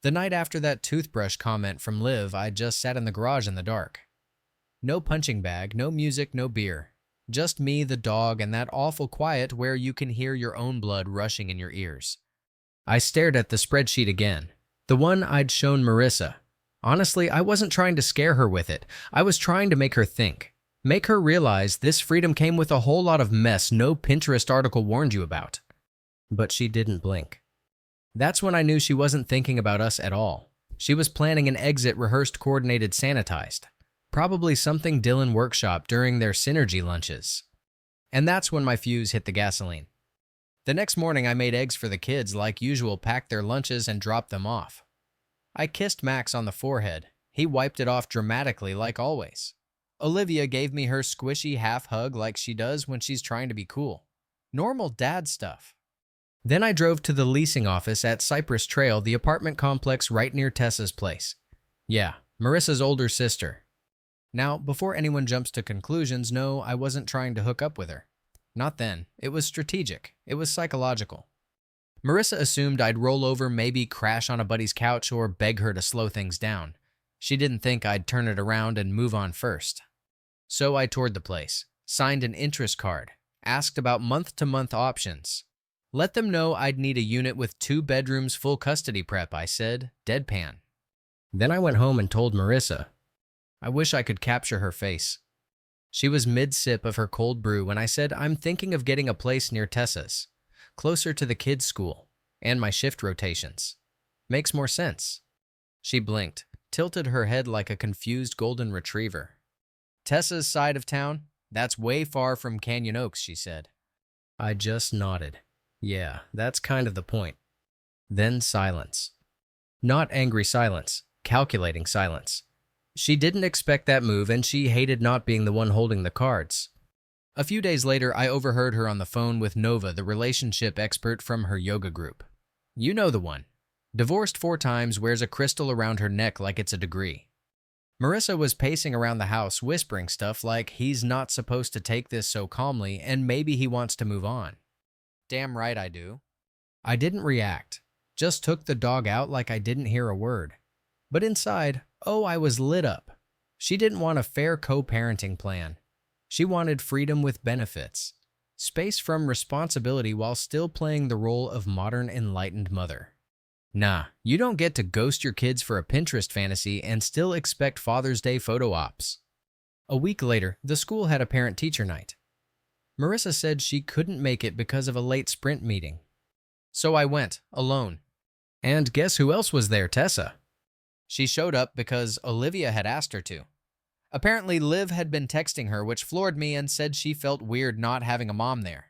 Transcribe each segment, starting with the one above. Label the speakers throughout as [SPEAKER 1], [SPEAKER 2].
[SPEAKER 1] The night after that toothbrush comment from Liv, I just sat in the garage in the dark. No punching bag, no music, no beer. Just me, the dog, and that awful quiet where you can hear your own blood rushing in your ears. I stared at the spreadsheet again, the one I'd shown Marissa. Honestly, I wasn't trying to scare her with it. I was trying to make her think. Make her realize this freedom came with a whole lot of mess no Pinterest article warned you about. But she didn't blink. That's when I knew she wasn't thinking about us at all. She was planning an exit rehearsed, coordinated, sanitized. Probably something Dylan workshopped during their synergy lunches. And that's when my fuse hit the gasoline. The next morning I made eggs for the kids like usual, packed their lunches, and dropped them off. I kissed Max on the forehead. He wiped it off dramatically like always. Olivia gave me her squishy half hug like she does when she's trying to be cool. Normal dad stuff. Then I drove to the leasing office at Cypress Trail, the apartment complex right near Tessa's place. Yeah, Marissa's older sister. Now, before anyone jumps to conclusions, no, I wasn't trying to hook up with her. Not then. It was strategic. It was psychological. Marissa assumed I'd roll over, maybe crash on a buddy's couch, or beg her to slow things down. She didn't think I'd turn it around and move on first. So I toured the place, signed an interest card, asked about month-to-month options. Let them know I'd need a unit with 2 bedrooms, full custody prep, I said, deadpan. Then I went home and told Marissa. I wish I could capture her face. She was mid-sip of her cold brew when I said I'm thinking of getting a place near Tessa's, closer to the kids' school, and my shift rotations. Makes more sense. She blinked, tilted her head like a confused golden retriever. Tessa's side of town? That's way far from Canyon Oaks, she said. I just nodded. Yeah, that's kind of the point. Then silence. Not angry silence, calculating silence. She didn't expect that move, and she hated not being the one holding the cards. A few days later, I overheard her on the phone with Nova, the relationship expert from her yoga group. You know the one. Divorced 4 times, wears a crystal around her neck like it's a degree. Marissa was pacing around the house, whispering stuff like he's not supposed to take this so calmly and maybe he wants to move on. Damn right I do. I didn't react, just took the dog out like I didn't hear a word. But inside, oh, I was lit up. She didn't want a fair co-parenting plan. She wanted freedom with benefits, space from responsibility while still playing the role of modern enlightened mother. Nah, you don't get to ghost your kids for a Pinterest fantasy and still expect Father's Day photo ops. A week later, the school had a parent-teacher night. Marissa said she couldn't make it because of a late sprint meeting. So I went, alone. And guess who else was there, Tessa? She showed up because Olivia had asked her to. Apparently, Liv had been texting her, which floored me, and said she felt weird not having a mom there.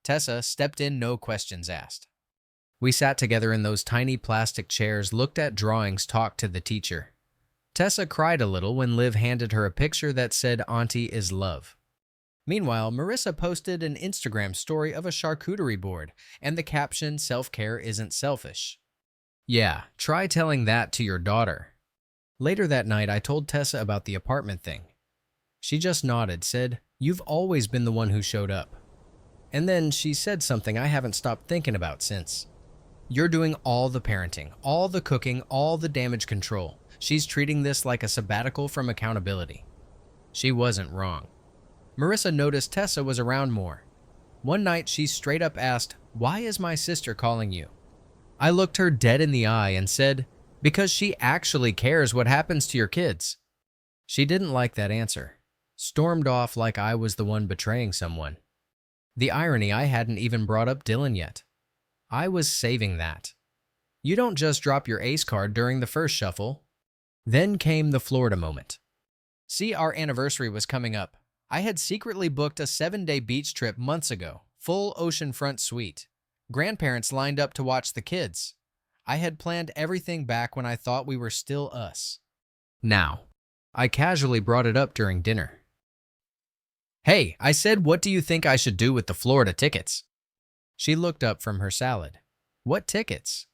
[SPEAKER 1] Tessa stepped in, no questions asked. We sat together in those tiny plastic chairs, looked at drawings, talked to the teacher. Tessa cried a little when Liv handed her a picture that said, "Auntie is love." Meanwhile, Marissa posted an Instagram story of a charcuterie board, and the caption, "Self-care isn't selfish." Yeah, try telling that to your daughter. Later that night, I told Tessa about the apartment thing. She just nodded, said, "You've always been the one who showed up." And then she said something I haven't stopped thinking about since. You're doing all the parenting, all the cooking, all the damage control. She's treating this like a sabbatical from accountability. She wasn't wrong. Marissa noticed Tessa was around more. One night, she straight up asked, "Why is my sister calling you?" I looked her dead in the eye and said, "Because she actually cares what happens to your kids." She didn't like that answer. Stormed off like I was the one betraying someone. The irony, I hadn't even brought up Dylan yet. I was saving that. You don't just drop your ace card during the first shuffle. Then came the Florida moment. See, our anniversary was coming up. I had secretly booked a 7-day beach trip months ago, full oceanfront suite. Grandparents lined up to watch the kids. I had planned everything back when I thought we were still us. Now, I casually brought it up during dinner. "Hey," I said, "what do you think I should do with the Florida tickets?" She looked up from her salad. "What tickets?"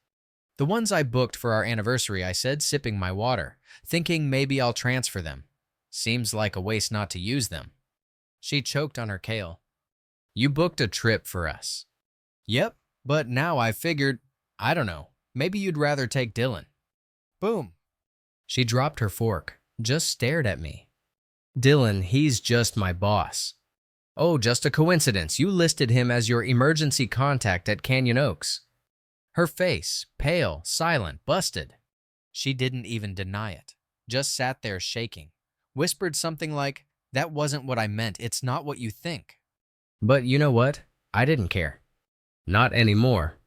[SPEAKER 1] "The ones I booked for our anniversary," I said, sipping my water, thinking maybe I'll transfer them. Seems like a waste not to use them. She choked on her kale. "You booked a trip for us." "Yep, but now I figured, I don't know, maybe you'd rather take Dylan." Boom. She dropped her fork, just stared at me. Dylan, he's just my boss. Oh, just a coincidence. You listed him as your emergency contact at Canyon Oaks. Her face, pale, silent, busted. She didn't even deny it, just sat there shaking. Whispered something like, "That wasn't what I meant. It's not what you think." But you know what? I didn't care. Not anymore.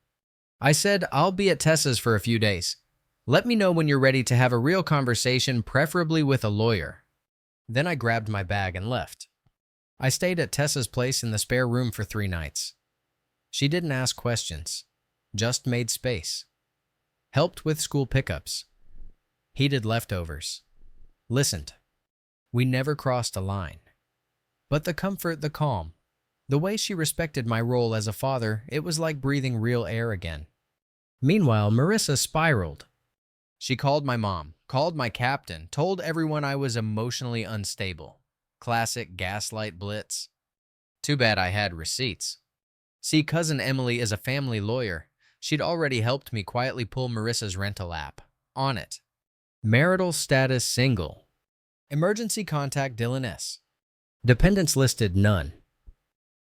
[SPEAKER 1] I said, "I'll be at Tessa's for a few days. Let me know when you're ready to have a real conversation, preferably with a lawyer." Then I grabbed my bag and left. I stayed at Tessa's place in the spare room for 3 nights. She didn't ask questions, just made space. Helped with school pickups. Heated leftovers. Listened. We never crossed a line. But the comfort, the calm, the way she respected my role as a father, it was like breathing real air again. Meanwhile, Marissa spiraled. She called my mom, called my captain, told everyone I was emotionally unstable. Classic gaslight blitz. Too bad I had receipts. See, cousin Emily is a family lawyer. She'd already helped me quietly pull Marissa's rental app. On it. Marital status single. Emergency contact Dylan S. Dependents listed none.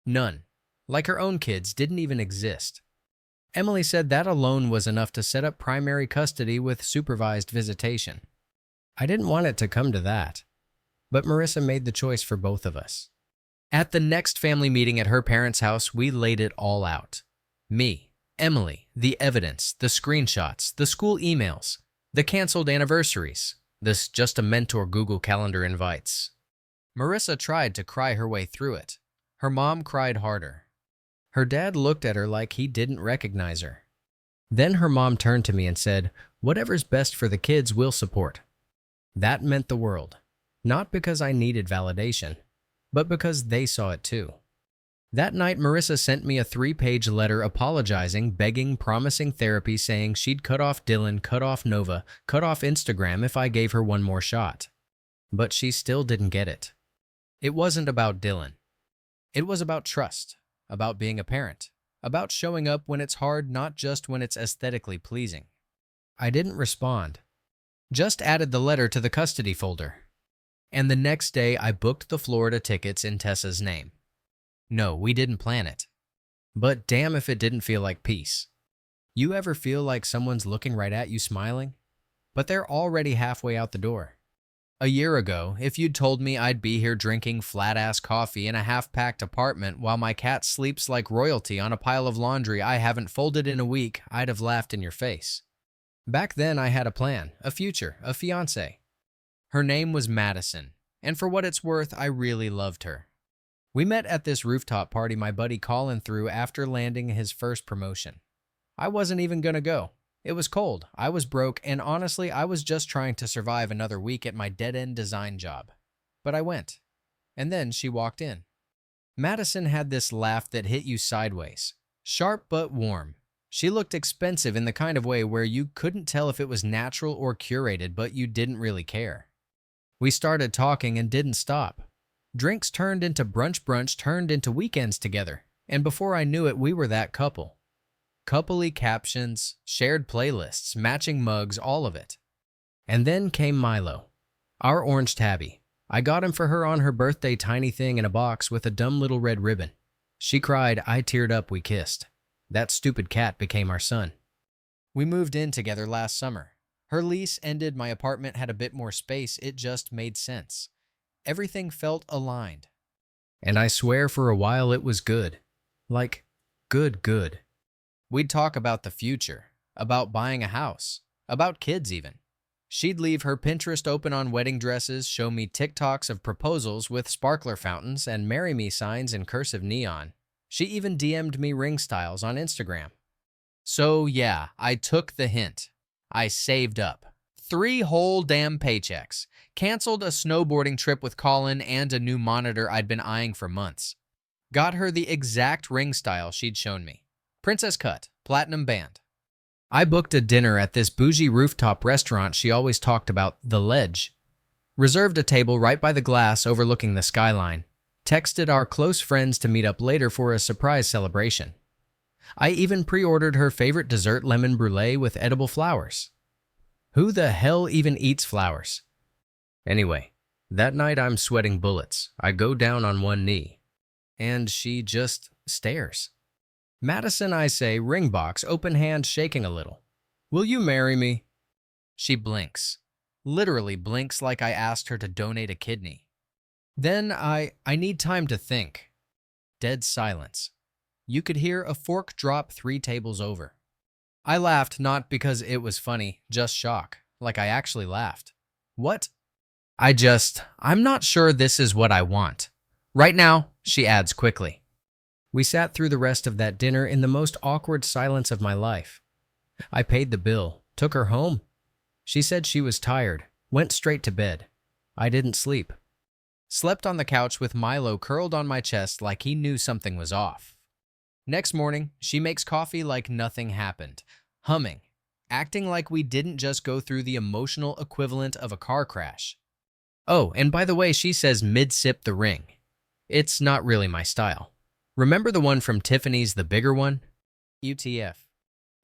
[SPEAKER 1] None. Like her own kids didn't even exist. Emily said that alone was enough to set up primary custody with supervised visitation. I didn't want it to come to that, but Marissa made the choice for both of us. At the next family meeting at her parents' house, we laid it all out. Me, Emily, the evidence, the screenshots, the school emails, the canceled anniversaries, this just a mentor Google Calendar invites. Marissa tried to cry her way through it. Her mom cried harder. Her dad looked at her like he didn't recognize her. Then her mom turned to me and said, "Whatever's best for the kids, we'll support." That meant the world. Not because I needed validation, but because they saw it too. That night, Marissa sent me a 3-page letter apologizing, begging, promising therapy, saying she'd cut off Dylan, cut off Nova, cut off Instagram if I gave her one more shot. But she still didn't get it. It wasn't about Dylan. It was about trust, about being a parent, about showing up when it's hard, not just when it's aesthetically pleasing. I didn't respond. Just added the letter to the custody folder. And the next day, I booked the Florida tickets in Tessa's name. No, we didn't plan it. But damn if it didn't feel like peace. You ever feel like someone's looking right at you smiling? But they're already halfway out the door. A year ago, if you'd told me I'd be here drinking flat-ass coffee in a half-packed apartment while my cat sleeps like royalty on a pile of laundry I haven't folded in a week, I'd have laughed in your face. Back then, I had a plan, a future, a fiancé. Her name was Madison, and for what it's worth, I really loved her. We met at this rooftop party my buddy Colin threw after landing his first promotion. I wasn't even gonna go. It was cold, I was broke, and honestly, I was just trying to survive another week at my dead-end design job. But I went. And then she walked in. Madison had this laugh that hit you sideways. Sharp but warm. She looked expensive in the kind of way where you couldn't tell if it was natural or curated, but you didn't really care. We started talking and didn't stop. Drinks turned into brunch turned into weekends together, and before I knew it, we were that couple. Coupley captions, shared playlists, matching mugs, all of it. And then came Milo, our orange tabby. I got him for her on her birthday, tiny thing in a box with a dumb little red ribbon. She cried, I teared up, we kissed. That stupid cat became our son. We moved in together last summer. Her lease ended, my apartment had a bit more space, it just made sense. Everything felt aligned. And I swear for a while it was good. Like, good. We'd talk about the future, about buying a house, about kids even. She'd leave her Pinterest open on wedding dresses, show me TikToks of proposals with sparkler fountains and marry me signs in cursive neon. She even DM'd me ring styles on Instagram. So yeah, I took the hint. I saved up. 3 whole damn paychecks. Canceled a snowboarding trip with Colin and a new monitor I'd been eyeing for months. Got her the exact ring style she'd shown me. Princess cut, platinum band. I booked a dinner at this bougie rooftop restaurant she always talked about, The Ledge. Reserved a table right by the glass overlooking the skyline. Texted our close friends to meet up later for a surprise celebration. I even pre-ordered her favorite dessert, lemon brulee with edible flowers. Who the hell even eats flowers? Anyway, that night I'm sweating bullets. I go down on one knee, and she just stares. Madison, I say, ring box, open hand shaking a little. Will you marry me? She blinks. Literally blinks like I asked her to donate a kidney. Then I need time to think. Dead silence. You could hear a fork drop 3 tables over. I laughed, not because it was funny, just shock, like I actually laughed. What? I'm not sure this is what I want. Right now, she adds quickly. We sat through the rest of that dinner in the most awkward silence of my life. I paid the bill, took her home. She said she was tired, went straight to bed. I didn't sleep. Slept on the couch with Milo curled on my chest like he knew something was off. Next morning, she makes coffee like nothing happened, humming, acting like we didn't just go through the emotional equivalent of a car crash. Oh, and by the way, she says mid-sip the ring. It's not really my style. Remember the one from Tiffany's, the bigger one? UTF.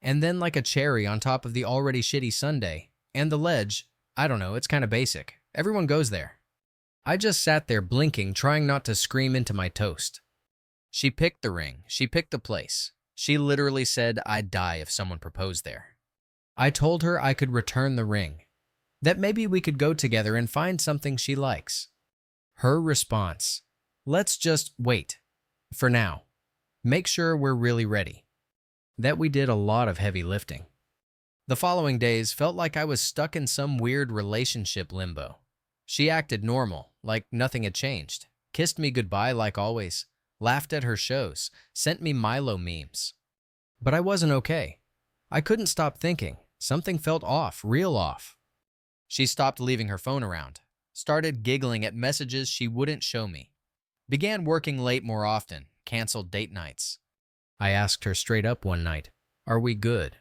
[SPEAKER 1] And then like a cherry on top of the already shitty sundae. And the ledge, I don't know, it's kind of basic. Everyone goes there. I just sat there blinking, trying not to scream into my toast. She picked the ring. She picked the place. She literally said I'd die if someone proposed there. I told her I could return the ring. That maybe we could go together and find something she likes. Her response, let's just wait. For now. Make sure we're really ready. That we did a lot of heavy lifting. The following days felt like I was stuck in some weird relationship limbo. She acted normal, like nothing had changed, kissed me goodbye like always, laughed at her shows, sent me Milo memes. But I wasn't okay. I couldn't stop thinking. Something felt off, real off. She stopped leaving her phone around, started giggling at messages she wouldn't show me, began working late more often, canceled date nights. I asked her straight up one night, "Are we good?"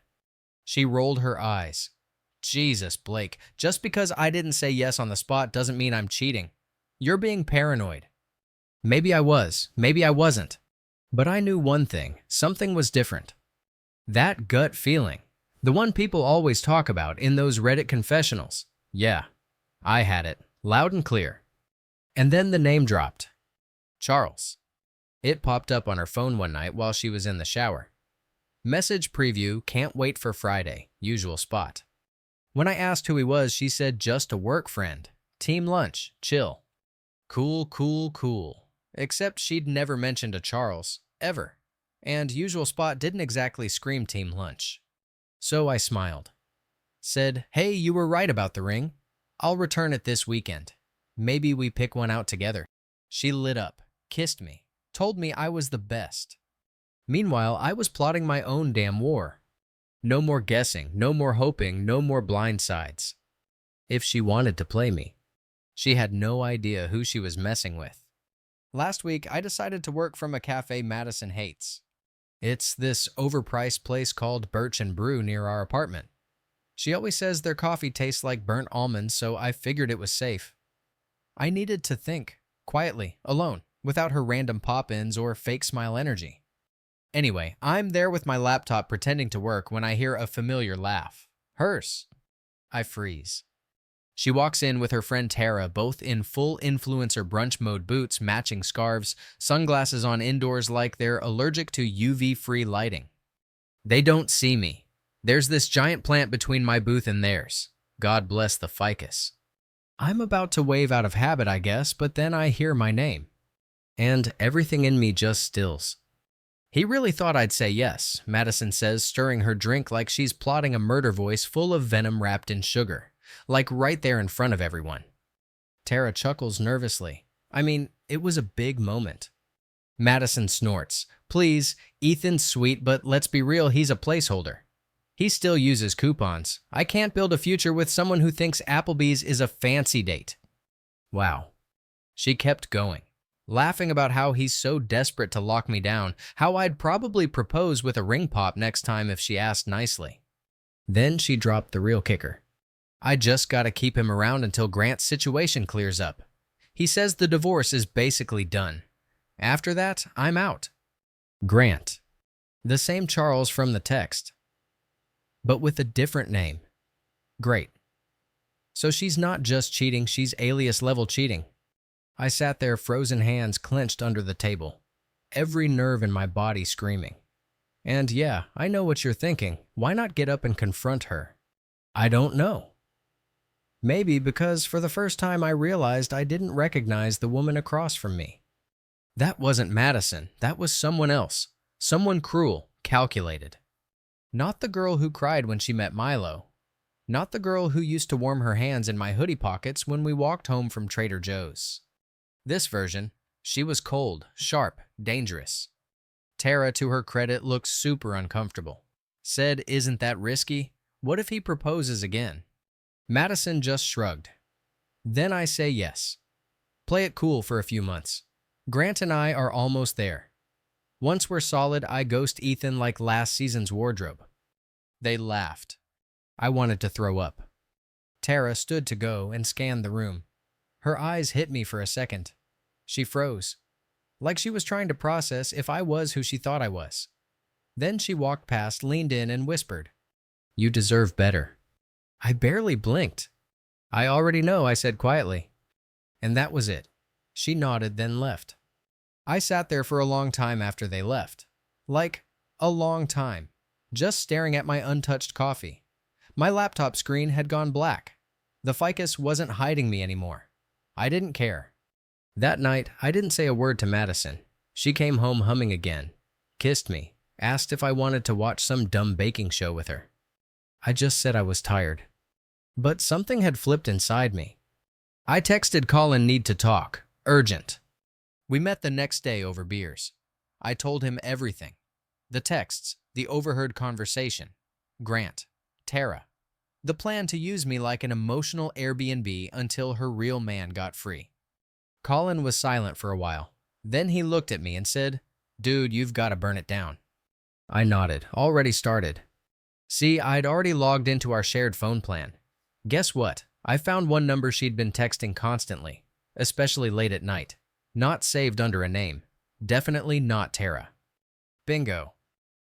[SPEAKER 1] She rolled her eyes. Jesus, Blake, just because I didn't say yes on the spot doesn't mean I'm cheating. You're being paranoid. Maybe I was, maybe I wasn't. But I knew one thing, something was different. That gut feeling, the one people always talk about in those Reddit confessionals. Yeah, I had it, loud and clear. And then the name dropped. Charles. It popped up on her phone one night while she was in the shower. Message preview, can't wait for Friday, usual spot. When I asked who he was, she said just a work friend. Team lunch, chill. Cool, cool, cool. Except she'd never mentioned a Charles, ever. And usual spot didn't exactly scream team lunch. So I smiled. Said, hey, you were right about the ring. I'll return it this weekend. Maybe we pick one out together. She lit up, kissed me, told me I was the best. Meanwhile, I was plotting my own damn war. No more guessing, no more hoping, no more blind sides. If she wanted to play me, she had no idea who she was messing with. Last week, I decided to work from a cafe Madison hates. It's this overpriced place called Birch and Brew near our apartment. She always says their coffee tastes like burnt almonds, so I figured it was safe. I needed to think, quietly, alone, without her random pop-ins or fake smile energy. Anyway, I'm there with my laptop pretending to work when I hear a familiar laugh. Hers. I freeze. She walks in with her friend Tara, both in full influencer brunch mode boots, matching scarves, sunglasses on indoors like they're allergic to UV-free lighting. They don't see me. There's this giant plant between my booth and theirs. God bless the ficus. I'm about to wave out of habit, I guess, but then I hear my name. And everything in me just stills. He really thought I'd say yes, Madison says, stirring her drink like she's plotting a murder voice full of venom wrapped in sugar, like right there in front of everyone. Tara chuckles nervously. I mean, it was a big moment. Madison snorts. Please, Ethan's sweet, but let's be real, he's a placeholder. He still uses coupons. I can't build a future with someone who thinks Applebee's is a fancy date. Wow. She kept going, laughing about how he's so desperate to lock me down, how I'd probably propose with a ring pop next time if she asked nicely. Then she dropped the real kicker. I just gotta keep him around until Grant's situation clears up. He says the divorce is basically done. After that, I'm out. Grant. The same Charles from the text, but with a different name. Great. So she's not just cheating, she's alias level cheating. I sat there, frozen hands clenched under the table, every nerve in my body screaming. And yeah, I know what you're thinking. Why not get up and confront her? I don't know. Maybe because for the first time I realized I didn't recognize the woman across from me. That wasn't Madison. That was someone else. Someone cruel, calculated. Not the girl who cried when she met Milo. Not the girl who used to warm her hands in my hoodie pockets when we walked home from Trader Joe's. This version, she was cold, sharp, dangerous. Tara, to her credit, looked super uncomfortable. Said, "Isn't that risky? What if he proposes again?" Madison just shrugged. Then I say yes. Play it cool for a few months. Grant and I are almost there. Once we're solid, I ghost Ethan like last season's wardrobe. They laughed. I wanted to throw up. Tara stood to go and scanned the room. Her eyes hit me for a second. She froze, like she was trying to process if I was who she thought I was. Then she walked past, leaned in, and whispered, "You deserve better." I barely blinked. "I already know," I said quietly. And that was it. She nodded, then left. I sat there for a long time after they left. Like, a long time. Just staring at my untouched coffee. My laptop screen had gone black. The ficus wasn't hiding me anymore. I didn't care. That night, I didn't say a word to Madison. She came home humming again, kissed me, asked if I wanted to watch some dumb baking show with her. I just said I was tired. But something had flipped inside me. I texted Colin, "Need to talk. Urgent." We met the next day over beers. I told him everything. The texts, the overheard conversation, Grant, Tara, the plan to use me like an emotional Airbnb until her real man got free. Colin was silent for a while. Then he looked at me and said, "Dude, you've got to burn it down." I nodded. Already started. See, I'd already logged into our shared phone plan. Guess what? I found one number she'd been texting constantly, especially late at night. Not saved under a name. Definitely not Tara. Bingo.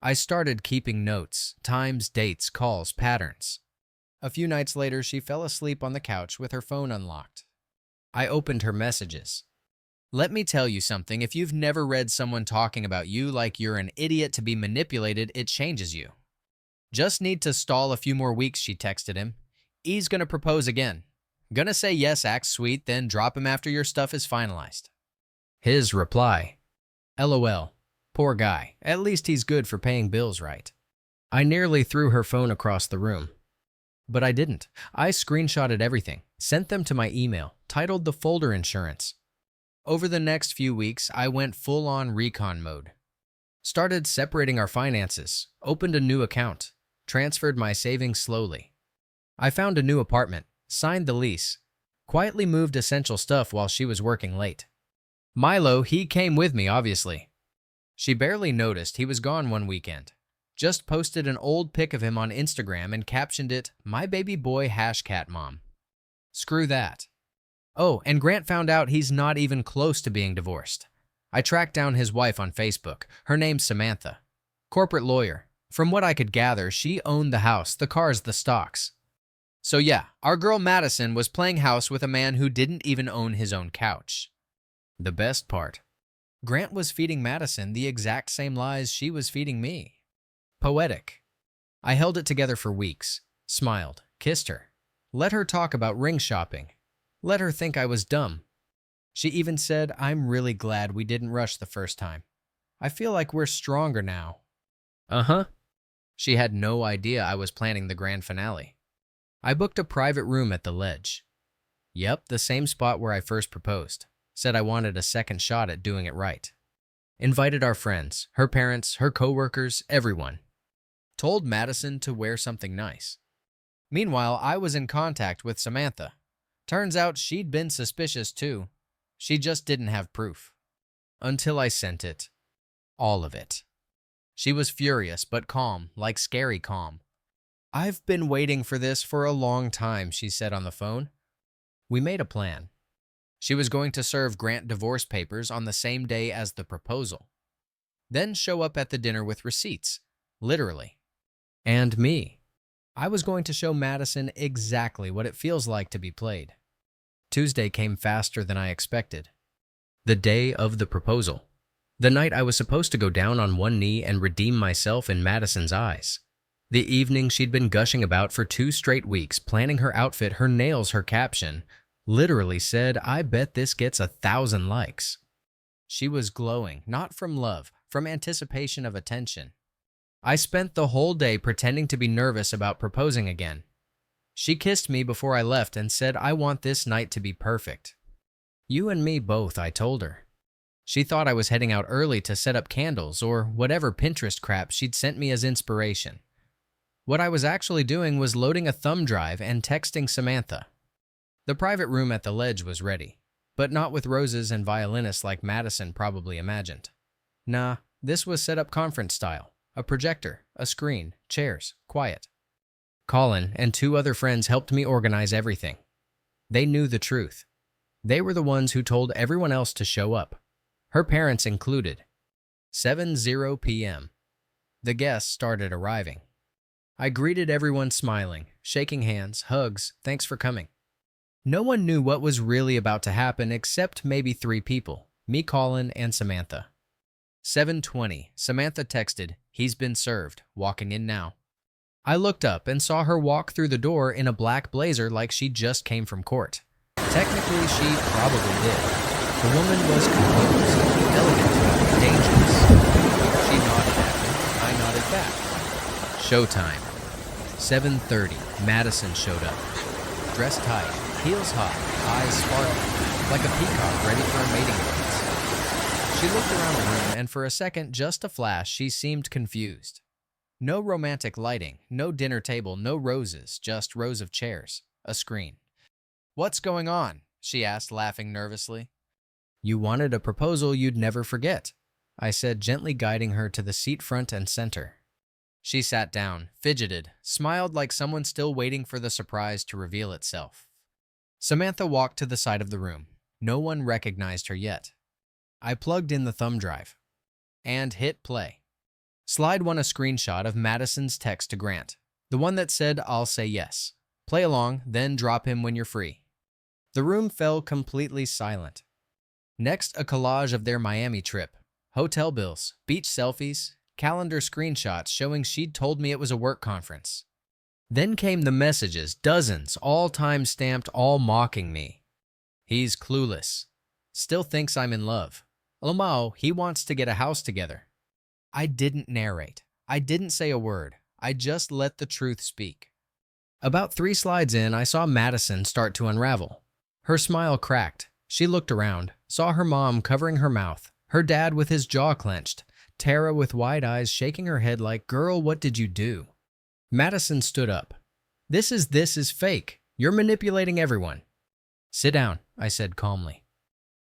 [SPEAKER 1] I started keeping notes, times, dates, calls, patterns. A few nights later, she fell asleep on the couch with her phone unlocked. I opened her messages. Let me tell you something, if you've never read someone talking about you like you're an idiot to be manipulated, it changes you. Just need to stall a few more weeks, she texted him. E's gonna propose again. Gonna say yes, act sweet, then drop him after your stuff is finalized. His reply, LOL. Poor guy. At least he's good for paying bills right. I nearly threw her phone across the room. But I didn't. I screenshotted everything, sent them to my email, titled the folder insurance. Over the next few weeks, I went full-on recon mode. Started separating our finances, opened a new account, transferred my savings slowly. I found a new apartment, signed the lease, quietly moved essential stuff while she was working late. Milo, he came with me, obviously. She barely noticed he was gone one weekend. Just posted an old pic of him on Instagram and captioned it, "My baby boy #cat mom." Screw that. Oh, and Grant found out he's not even close to being divorced. I tracked down his wife on Facebook. Her name's Samantha. Corporate lawyer. From what I could gather, she owned the house, the cars, the stocks. So yeah, our girl Madison was playing house with a man who didn't even own his own couch. The best part. Grant was feeding Madison the exact same lies she was feeding me. Poetic. I held it together for weeks, smiled, kissed her, let her talk about ring shopping, let her think I was dumb. She even said, "I'm really glad we didn't rush the first time. I feel like we're stronger now." Uh-huh. She had no idea I was planning the grand finale. I booked a private room at the Ledge. Yep, the same spot where I first proposed. Said I wanted a second shot at doing it right. Invited our friends, her parents, her coworkers, everyone. Told Madison to wear something nice. Meanwhile, I was in contact with Samantha. Turns out she'd been suspicious too. She just didn't have proof. Until I sent it. All of it. She was furious but calm, like scary calm. "I've been waiting for this for a long time," she said on the phone. We made a plan. She was going to serve Grant divorce papers on the same day as the proposal. Then show up at the dinner with receipts, literally. And me. I was going to show Madison exactly what it feels like to be played. Tuesday came faster than I expected. The day of the proposal. The night I was supposed to go down on one knee and redeem myself in Madison's eyes. The evening she'd been gushing about for 2 straight weeks, planning her outfit, her nails, her caption. Literally said, "I bet this gets 1,000 likes." She was glowing, not from love, from anticipation of attention. I spent the whole day pretending to be nervous about proposing again. She kissed me before I left and said, "I want this night to be perfect." "You and me both," I told her. She thought I was heading out early to set up candles or whatever Pinterest crap she'd sent me as inspiration. What I was actually doing was loading a thumb drive and texting Samantha. The private room at the ledge was ready, but not with roses and violinists like Madison probably imagined. Nah, this was set up conference style. A projector, a screen, chairs, quiet. Colin and 2 other friends helped me organize everything. They knew the truth. They were the ones who told everyone else to show up, her parents included. 7:00 p.m. The guests started arriving. I greeted everyone smiling, shaking hands, hugs, thanks for coming. No one knew what was really about to happen except maybe 3 people, me, Colin, and Samantha. 7:20, Samantha texted, "He's been served, walking in now." I looked up and saw her walk through the door in a black blazer like she just came from court. Technically, she probably did. The woman was composed, elegant, dangerous. She nodded at me. I nodded back. Showtime. 7:30, Madison showed up. Dressed tight, heels high, eyes sparkling, like a peacock ready for a mating dance. She looked around the room, and for a second, just a flash, she seemed confused. No romantic lighting, no dinner table, no roses, just rows of chairs, a screen. "What's going on?" she asked, laughing nervously. "You wanted a proposal you'd never forget," I said, gently guiding her to the seat front and center. She sat down, fidgeted, smiled like someone still waiting for the surprise to reveal itself. Samantha walked to the side of the room. No one recognized her yet. I plugged in the thumb drive and hit play. Slide 1 a screenshot of Madison's text to Grant, the one that said, "I'll say yes. Play along, then drop him when you're free." The room fell completely silent. Next, a collage of their Miami trip. Hotel bills, beach selfies, calendar screenshots showing she'd told me it was a work conference. Then came the messages, dozens, all time-stamped, all mocking me. "He's clueless. Still thinks I'm in love. Lamau, he wants to get a house together." I didn't narrate. I didn't say a word. I just let the truth speak. About 3 slides in, I saw Madison start to unravel. Her smile cracked. She looked around, saw her mom covering her mouth, her dad with his jaw clenched, Tara with wide eyes shaking her head like, "Girl, what did you do?" Madison stood up. This is fake. You're manipulating everyone." "Sit down," I said calmly.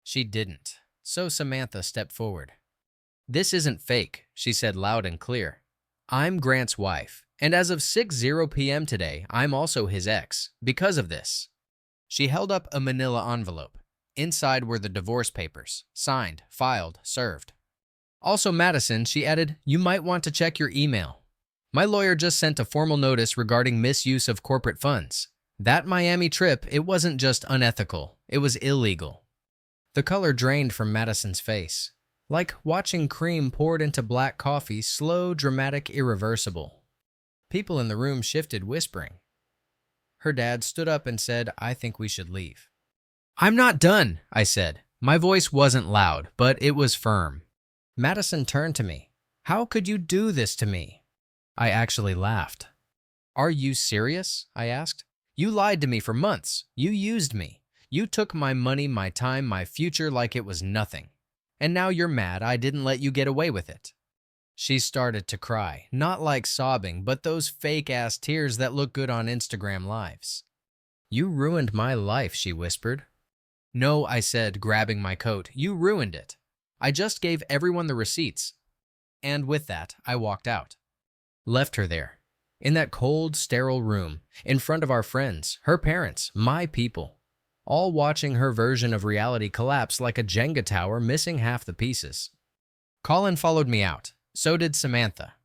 [SPEAKER 1] She didn't, so Samantha stepped forward. "This isn't fake," she said loud and clear. "I'm Grant's wife, and as of 6:00 p.m. today, I'm also his ex, because of this." She held up a manila envelope. Inside were the divorce papers, signed, filed, served. "Also, Madison," she added, "you might want to check your email. My lawyer just sent a formal notice regarding misuse of corporate funds. That Miami trip, it wasn't just unethical, it was illegal." The color drained from Madison's face. Like watching cream poured into black coffee, slow, dramatic, irreversible. People in the room shifted, whispering. Her dad stood up and said, "I think we should leave." "I'm not done," I said. My voice wasn't loud, but it was firm. Madison turned to me. "How could you do this to me?" I actually laughed. "Are you serious?" I asked. "You lied to me for months. You used me. You took my money, my time, my future like it was nothing. And now you're mad I didn't let you get away with it." She started to cry, not like sobbing, but those fake-ass tears that look good on Instagram Lives. "You ruined my life," she whispered. "No," I said, grabbing my coat. "You ruined it. I just gave everyone the receipts." And with that, I walked out. Left her there, in that cold, sterile room, in front of our friends, her parents, my people, all watching her version of reality collapse like a Jenga tower missing half the pieces. Colin followed me out. So did Samantha.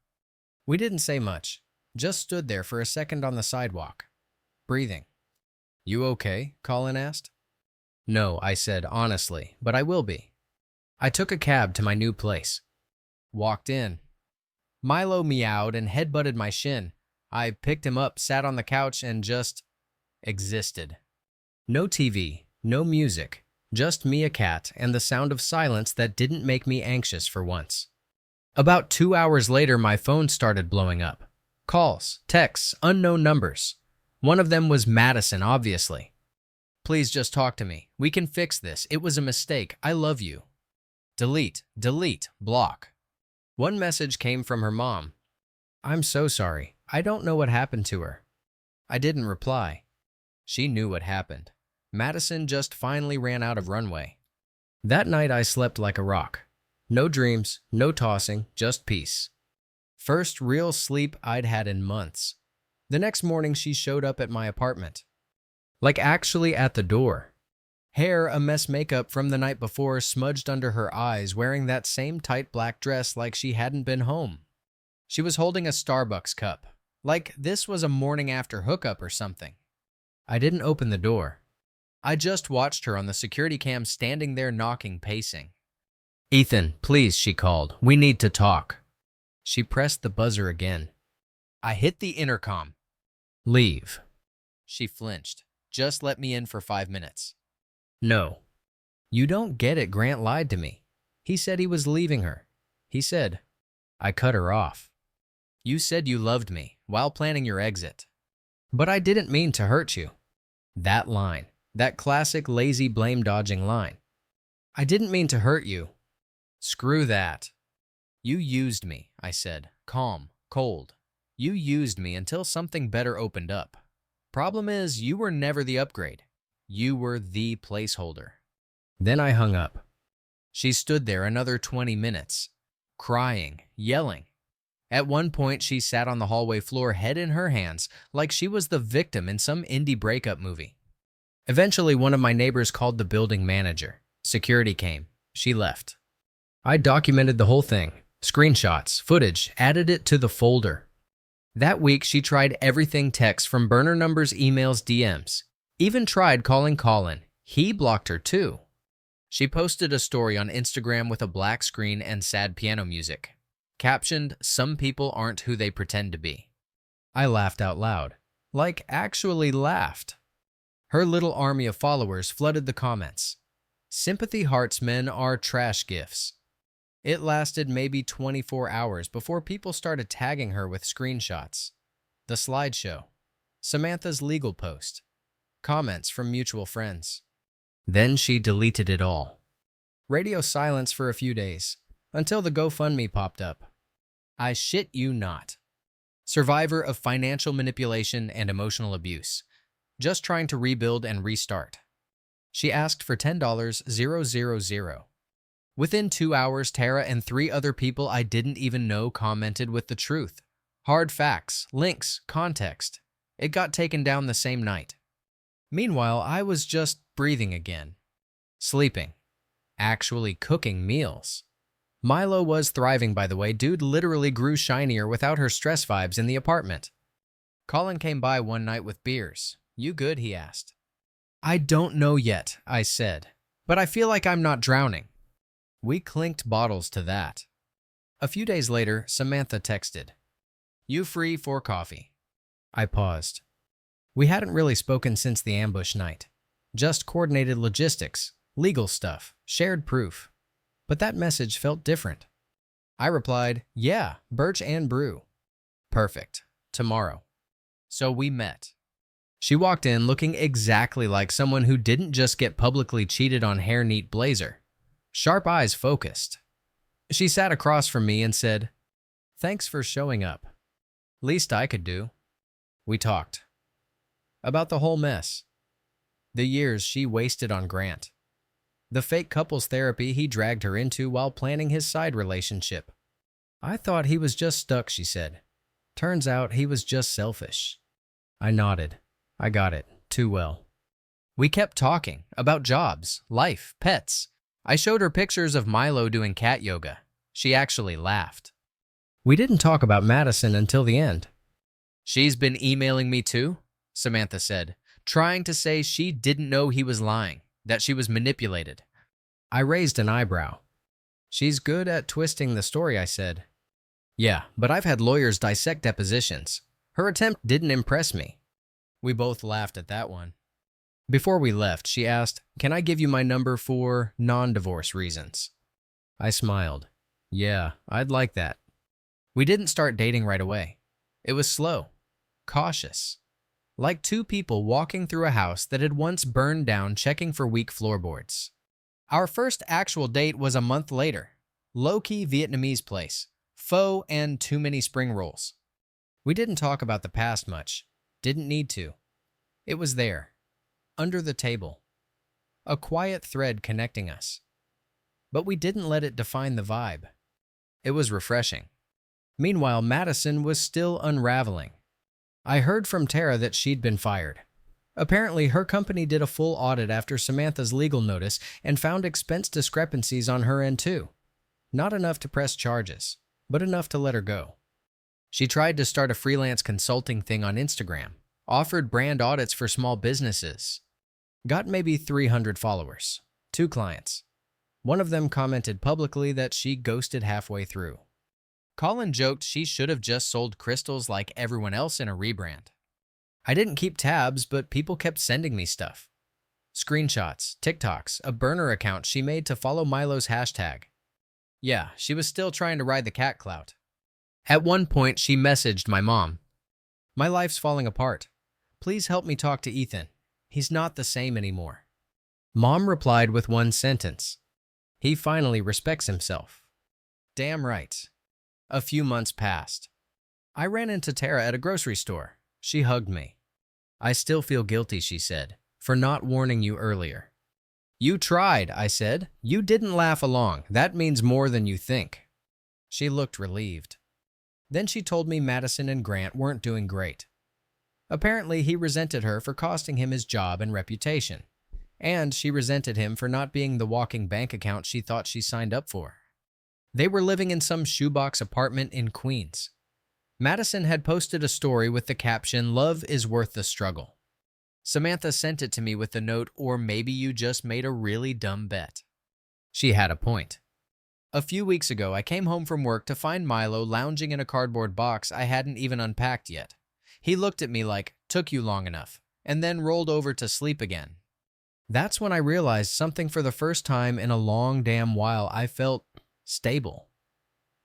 [SPEAKER 1] We didn't say much, Just stood there for a second on the sidewalk, breathing. "You okay?" Colin asked. "No," I said honestly, "but I will be." I took a cab to my new place. Walked in. Milo meowed and headbutted my shin. I picked him up, sat on the couch, and just existed. No TV, no music, just me, a cat, and the sound of silence that didn't make me anxious for once. About 2 hours later, my phone started blowing up. Calls, texts, unknown numbers. One of them was Madison, obviously. "Please just talk to me. We can fix this. It was a mistake. I love you." Delete, delete, block. One message came from her mom. "I'm so sorry. I don't know what happened to her." I didn't reply. She knew what happened. Madison just finally ran out of runway. That night I slept like a rock. No dreams, no tossing, just peace. First real sleep I'd had in months. The next morning she showed up at my apartment. Like actually at the door. Hair a mess, makeup from the night before smudged under her eyes, wearing that same tight black dress like she hadn't been home. She was holding a Starbucks cup, like this was a morning after hookup or something. I didn't open the door. I just watched her on the security cam, standing there knocking, pacing. "Ethan, please," she called. "We need to talk." She pressed the buzzer again. I hit the intercom. "Leave." She flinched. "Just let me in for 5 minutes." "No." "You don't get it. Grant lied to me. He said he was leaving her. He said." I cut her off. "You said you loved me while planning your exit." "But I didn't mean to hurt you." That line. That classic lazy blame-dodging line. "I didn't mean to hurt you." "Screw that." "You used me," I said, calm, cold. "You used me until something better opened up. Problem is, you were never the upgrade. You were the placeholder." Then I hung up. She stood there another 20 minutes, crying, yelling. At one point, she sat on the hallway floor, head in her hands, like she was the victim in some indie breakup movie. Eventually, one of my neighbors called the building manager. Security came. She left. I documented the whole thing. Screenshots, footage, added it to the folder. That week, she tried everything: texts from burner numbers, emails, DMs. Even tried calling Colin. He blocked her too. She posted a story on Instagram with a black screen and sad piano music. Captioned, "Some people aren't who they pretend to be." I laughed out loud. Like, actually laughed. Her little army of followers flooded the comments. Sympathy hearts, men are trash gifts. It lasted maybe 24 hours before people started tagging her with screenshots. The slideshow. Samantha's legal post. Comments from mutual friends. Then she deleted it all. Radio silence for a few days, until the GoFundMe popped up. I shit you not. Survivor of financial manipulation and emotional abuse. Just trying to rebuild and restart. She asked for $10,000. Within 2 hours, Tara and 3 other people I didn't even know commented with the truth. Hard facts, links, context. It got taken down the same night. Meanwhile, I was just breathing again. Sleeping. Actually cooking meals. Milo was thriving, by the way. Dude literally grew shinier without her stress vibes in the apartment. Colin came by one night with beers. "You good?" he asked. "I don't know yet," I said, "but I feel like I'm not drowning." We clinked bottles to that. A few days later, Samantha texted, "You free for coffee?" I paused. We hadn't really spoken since the ambush night. Just coordinated logistics, legal stuff, shared proof. But that message felt different. I replied, "Yeah, birch and brew." "Perfect. Tomorrow." So we met. She walked in looking exactly like someone who didn't just get publicly cheated on. Hair neat, blazer. Sharp eyes focused. She sat across from me and said, "Thanks for showing up. Least I could do." We talked. About the whole mess. The years she wasted on Grant. The fake couples therapy he dragged her into while planning his side relationship. "I thought he was just stuck," she said. "Turns out he was just selfish." I nodded. I got it too well. We kept talking about jobs, life, pets. I showed her pictures of Milo doing cat yoga. She actually laughed. We didn't talk about Madison until the end. She's been emailing me too, Samantha said, trying to say she didn't know he was lying, that she was manipulated. I raised an eyebrow. She's good at twisting the story, I said. Yeah, but I've had lawyers dissect depositions. Her attempt didn't impress me. We both laughed at that one. Before we left, she asked, "Can I give you my number for non-divorce reasons?" I smiled. Yeah, I'd like that. We didn't start dating right away. It was slow, cautious, like two people walking through a house that had once burned down checking for weak floorboards. Our first actual date was a month later. Low-key Vietnamese place, pho and too many spring rolls. We didn't talk about the past much. Didn't need to. It was there, under the table. A quiet thread connecting us. But we didn't let it define the vibe. It was refreshing. Meanwhile, Madison was still unraveling. I heard from Tara that she'd been fired. Apparently, her company did a full audit after Samantha's legal notice and found expense discrepancies on her end too. Not enough to press charges, but enough to let her go. She tried to start a freelance consulting thing on Instagram, offered brand audits for small businesses. Got maybe 300 followers, 2 clients. One of them commented publicly that she ghosted halfway through. Colin joked she should have just sold crystals like everyone else in a rebrand. I didn't keep tabs, but people kept sending me stuff. Screenshots, TikToks, a burner account she made to follow Milo's hashtag. Yeah, she was still trying to ride the cat clout. At one point, she messaged my mom. "My life's falling apart. Please help me talk to Ethan. He's not the same anymore." Mom replied with one sentence. "He finally respects himself." Damn right. A few months passed. I ran into Tara at a grocery store. She hugged me. "I still feel guilty," she said, "for not warning you earlier." "You tried," I said. "You didn't laugh along. That means more than you think." She looked relieved. Then she told me Madison and Grant weren't doing great. Apparently, he resented her for costing him his job and reputation, and she resented him for not being the walking bank account she thought she signed up for. They were living in some shoebox apartment in Queens. Madison had posted a story with the caption, "Love is worth the struggle." Samantha sent it to me with the note, "Or maybe you just made a really dumb bet." She had a point. A few weeks ago, I came home from work to find Milo lounging in a cardboard box I hadn't even unpacked yet. He looked at me like, "Took you long enough," and then rolled over to sleep again. That's when I realized something. For the first time in a long damn while, I felt stable.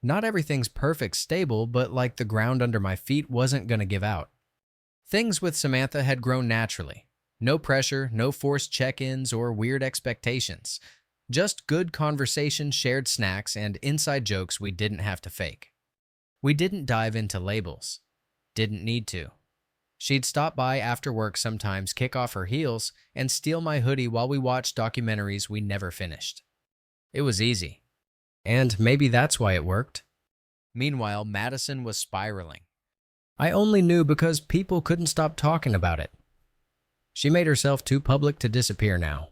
[SPEAKER 1] Not everything's perfect stable, but like the ground under my feet wasn't gonna give out. Things with Samantha had grown naturally. No pressure, no forced check-ins or weird expectations. Just good conversation, shared snacks, and inside jokes we didn't have to fake. We didn't dive into labels. Didn't need to. She'd stop by after work sometimes, kick off her heels, and steal my hoodie while we watched documentaries we never finished. It was easy. And maybe that's why it worked. Meanwhile, Madison was spiraling. I only knew because people couldn't stop talking about it. She made herself too public to disappear now.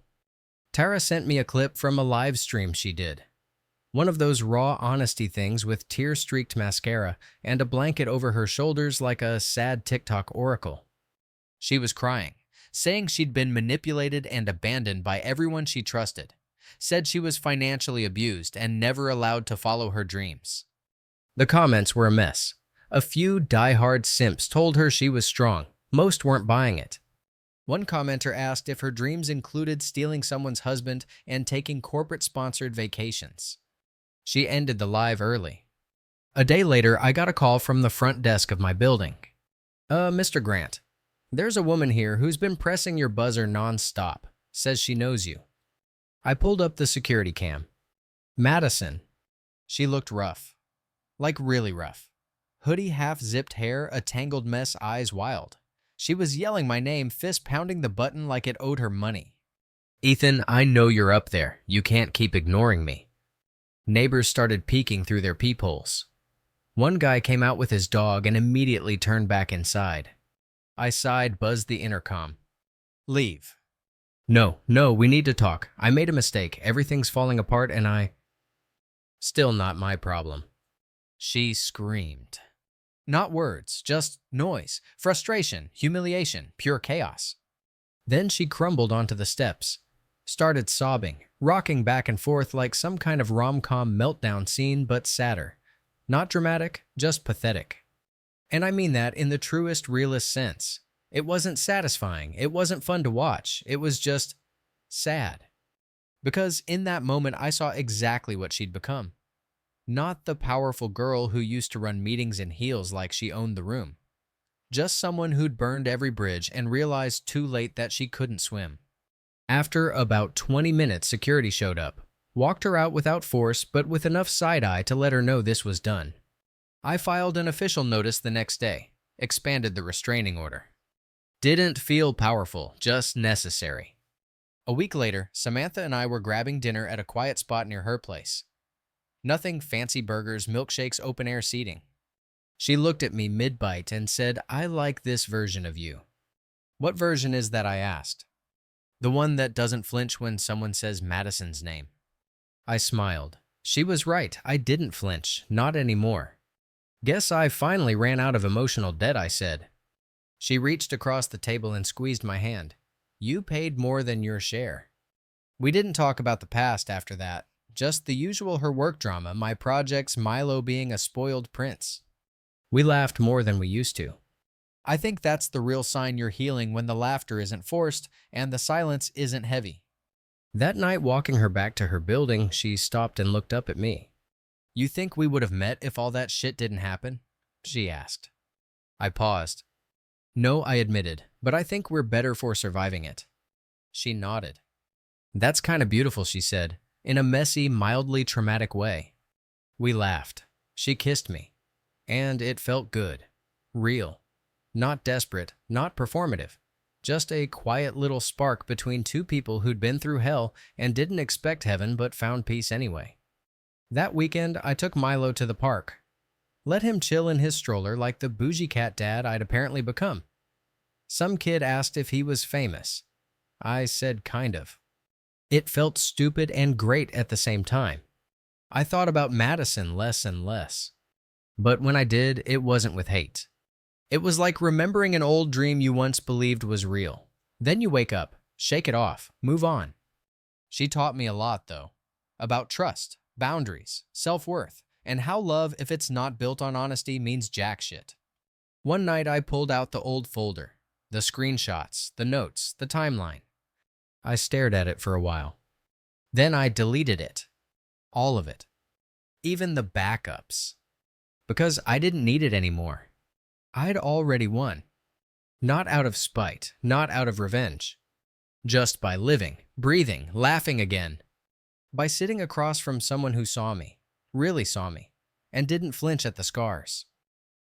[SPEAKER 1] Tara sent me a clip from a live stream she did. One of those raw honesty things with tear-streaked mascara and a blanket over her shoulders like a sad TikTok oracle. She was crying, saying she'd been manipulated and abandoned by everyone she trusted. Said she was financially abused and never allowed to follow her dreams. The comments were a mess. A few die-hard simps told her she was strong. Most weren't buying it. One commenter asked if her dreams included stealing someone's husband and taking corporate-sponsored vacations. She ended the live early. A day later, I got a call from the front desk of my building. Mr. Grant, there's a woman here who's been pressing your buzzer non-stop. Says she knows you." I pulled up the security cam. Madison. She looked rough. Like really rough. Hoodie, half-zipped hair, a tangled mess, eyes wild. She was yelling my name, fist pounding the button like it owed her money. "Ethan, I know you're up there. You can't keep ignoring me." Neighbors started peeking through their peepholes. One guy came out with his dog and immediately turned back inside. I sighed, buzzed the intercom. "Leave." No, we need to talk. I made a mistake. Everything's falling apart and I..." "Still not my problem." She screamed. Not words, just noise, frustration, humiliation, pure chaos. Then she crumbled onto the steps, started sobbing, rocking back and forth like some kind of rom-com meltdown scene, but sadder. Not dramatic, just pathetic. And I mean that in the truest, realest sense. It wasn't satisfying, it wasn't fun to watch, it was just sad. Because in that moment I saw exactly what she'd become. Not the powerful girl who used to run meetings in heels like she owned the room. Just someone who'd burned every bridge and realized too late that she couldn't swim. After about 20 minutes, security showed up, walked her out without force but with enough side-eye to let her know this was done. I filed an official notice the next day, expanded the restraining order. Didn't feel powerful, just necessary. A week later, Samantha and I were grabbing dinner at a quiet spot near her place. Nothing fancy burgers, milkshakes, open-air seating. She looked at me mid-bite and said, "I like this version of you." "What version is that?" I asked. "The one that doesn't flinch when someone says Madison's name." I smiled. She was right, I didn't flinch, not anymore. "Guess I finally ran out of emotional debt," I said. She reached across the table and squeezed my hand. "You paid more than your share." We didn't talk about the past after that. Just the usual her work drama, my projects, Milo being a spoiled prince. We laughed more than we used to. I think that's the real sign you're healing, when the laughter isn't forced and the silence isn't heavy. That night, walking her back to her building, she stopped and looked up at me. "You think we would have met if all that shit didn't happen?" she asked. I paused. "No," I admitted, "but I think we're better for surviving it." She nodded. "That's kind of beautiful," she said, in a messy, mildly traumatic way. We laughed. She kissed me. And it felt good. Real. Not desperate, not performative. Just a quiet little spark between two people who'd been through hell and didn't expect heaven but found peace anyway. That weekend, I took Milo to the park. Let him chill in his stroller like the bougie cat dad I'd apparently become. Some kid asked if he was famous. I said kind of. It felt stupid and great at the same time. I thought about Madison less and less. But when I did, it wasn't with hate. It was like remembering an old dream you once believed was real. Then you wake up, shake it off, move on. She taught me a lot, though. About trust, boundaries, self-worth, and how love, if it's not built on honesty, means jack shit. One night I pulled out the old folder, the screenshots, the notes, the timeline. I stared at it for a while. Then I deleted it. All of it. Even the backups. Because I didn't need it anymore. I'd already won. Not out of spite, not out of revenge. Just by living, breathing, laughing again. By sitting across from someone who saw me, really saw me, and didn't flinch at the scars.